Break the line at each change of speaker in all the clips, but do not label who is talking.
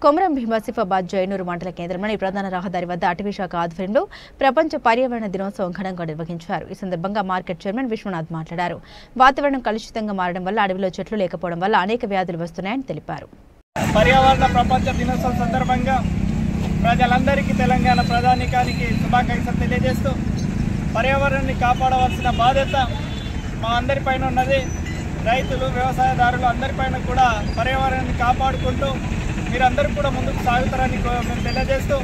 కొమరం భీం ఆసిఫాబాద్ జైనూరు మండల కేంద్రంలోని ప్రధాన రహదారి వద్ద అటవీ శాఖ ఆధ్వర్యంలో ప్రపంచ పర్యావరణ దినోత్సవం ఘనంగా నిర్వహించారు. ఈ సందర్భంగా మార్కెట్ చైర్మన్ విశ్వనాథ్ మాట్లాడారు. వాతావరణం కలుషితంగా మారడం వల్ల అడవిలో చెట్లు లేకపోవడం వల్ల అనేక వ్యాధులు వస్తున్నాయని తెలిపారు.
పర్యావరణ ప్రపంచ దినోత్సవం సందర్భంగా ప్రజలందరికీ తెలంగాణ ప్రధానికానికి శుభాకాంక్షలు తెలియజేస్తూ పర్యావరణాన్ని కాపాడవలసిన బాధ్యత మా అందరిపైన ఉన్నది. రైతులు, వ్యవసాయదారులు అందరిపైన కూడా పర్యావరణాన్ని కాపాడుకుంటూ మీరందరూ కూడా ముందుకు సాగుతారని మేము తెలియజేస్తూ,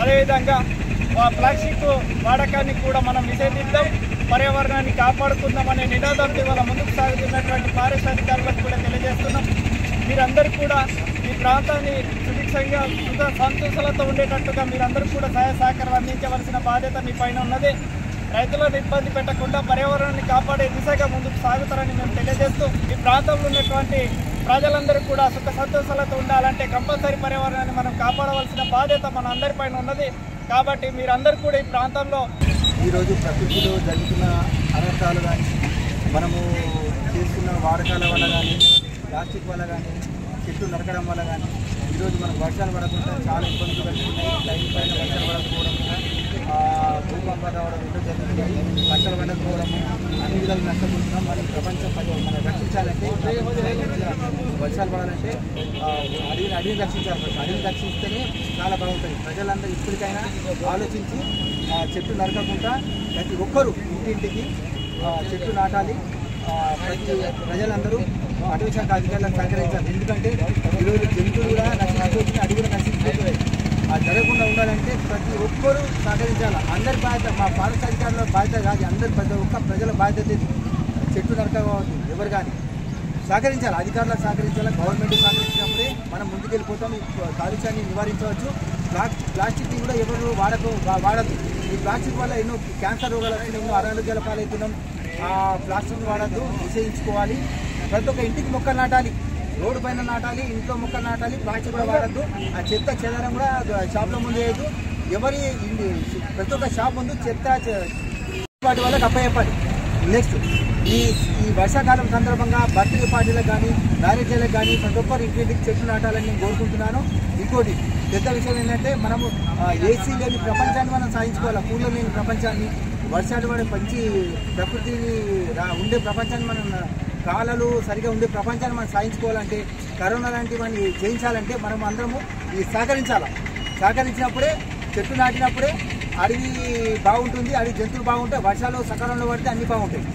అదేవిధంగా ప్లాస్టిక్ వాడకాన్ని కూడా మనం నిషేధిద్దాం, పర్యావరణాన్ని కాపాడుకుందామనే నినాదంతో ఇవాళ ముందుకు సాగుతున్నటువంటి ఫారెస్ట్ అధికారులకు కూడా తెలియజేస్తున్నాం. మీరందరూ కూడా ఈ ప్రాంతాన్ని సుభిక్షంగా సంతోషాలతో ఉండేటట్టుగా మీరందరూ కూడా సహాయ సహకారం అందించవలసిన బాధ్యత మీ పైన ఉన్నది. రైతులను ఇబ్బంది పెట్టకుండా పర్యావరణాన్ని కాపాడే దిశగా ముందుకు సాగుతారని మేము తెలియజేస్తూ, ఈ ప్రాంతంలో ఉన్నటువంటి ప్రజలందరూ కూడా సుఖ సంతోషాలతో ఉండాలంటే కంపల్సరీ పర్యావరణాన్ని మనం కాపాడవలసిన బాధ్యత మన అందరిపైన ఉన్నది. కాబట్టి మీరందరూ కూడా ఈ ప్రాంతంలో
ఈరోజు ప్రకృతిలో జరుగుతున్న అనర్థాలు కానీ, మనము చేస్తున్న వాడకాల వల్ల కానీ, ప్లాస్టిక్ వల్ల కానీ, చెట్లు నరకడం వల్ల కానీ ఈరోజు మనకు వర్షాలు పడకుండా చాలా ఇబ్బందులు కలుగుతున్నాయి. టైం పైన వర్షాలు పడకపోవడం, భూకంపాలు రావడం ఇంట్లో జరుగుతున్నాయి. వర్షాలు పడకపోవడము అన్ని విధాలు నష్టపోతున్నాం. మనం ప్రపంచం మనం రక్షించాలంటే, వర్షాలు పడాలంటే అడవిని రక్షించాలి. అడవిని రక్షిస్తేనే చాలా బాగుంటుంది. ప్రజలందరూ ఇప్పటికైనా ఆలోచించి చెట్లు నరకకుండా ప్రతి ఒక్కరూ ఇంటింటికి చెట్లు నాటాలి. ప్రజలందరూ అటవీ శాఖ అధికారులకు సహకరించాలి. ఎందుకంటే ఈరోజు జంతువులు కూడా నశించిపోతున్నాయి, అడవి కూడా నశించిపోతున్నాయి. అది జరగకుండా ఉండాలంటే ప్రతి ఒక్కరూ సహకరించాలి. అందరి బాధ్యత, మా ఫారెస్ట్ అధికారుల బాధ్యత కాదు, అందరి ప్రతి ఒక్క ప్రజల బాధ్యత. చెట్లు నరకవచ్చు ఎవరు కానీ సహకరించాలి, అధికారులకు సహకరించాలి. గవర్నమెంట్ సహకరించినప్పుడే మనం ముందుకెళ్ళిపోతాం. ఈ కాలుష్యాన్ని నివారించవచ్చు. ప్లాస్టిక్ కూడా ఎవరు వాడద్దు. ఈ ప్లాస్టిక్ వల్ల ఎన్నో క్యాన్సర్ రోగాలు వస్తున్నాయి, ఎన్నో అనారోగ్యాల పాలవుతున్నాం. ప్లాస్టిక్ వాడద్దు, నిషేధించుకోవాలి. ప్రతి ఒక్క ఇంటికి మొక్కలు నాటాలి, రోడ్డు పైన నాటాలి, ఇంట్లో మొక్కలు నాటాలి. ప్లాస్టిక్ కూడా వాడద్దు. ఆ చెత్త చెదారం కూడా షాప్లో ముందు వేయద్దు. ప్రతి ఒక్క షాప్ ముందు చెత్త వాటి వల్ల అప్పచెప్పాలి. నెక్స్ట్ ఈ వర్షాకాలం సందర్భంగా బర్త్డే పార్టీలకు కానీ, మ్యారేజ్లకు కానీ ప్రతి ఒక్కరు ఇంటింటికి చెట్లు నాటాలని నేను కోరుకుంటున్నాను. ఇంకోటి పెద్ద విషయం ఏంటంటే, మనము ఏసీ లేని ప్రపంచాన్ని మనం సాధించుకోవాలి. కూలర్ లేని ప్రపంచాన్ని, వర్షాలు పడే మంచి ప్రకృతిని ఉండే ప్రపంచాన్ని, మనం కాలాలు సరిగా ఉండే ప్రపంచాన్ని మనం సాధించుకోవాలంటే, కరోనా లాంటివన్నీ జయించాలంటే మనం అందరము సహకరించినప్పుడే, చెట్లు నాటినప్పుడే అడవి బాగుంటుంది. అడవి జంతువులు బాగుంటాయి. వర్షాలు సకాలంలో పడితే అన్ని బాగుంటాయి.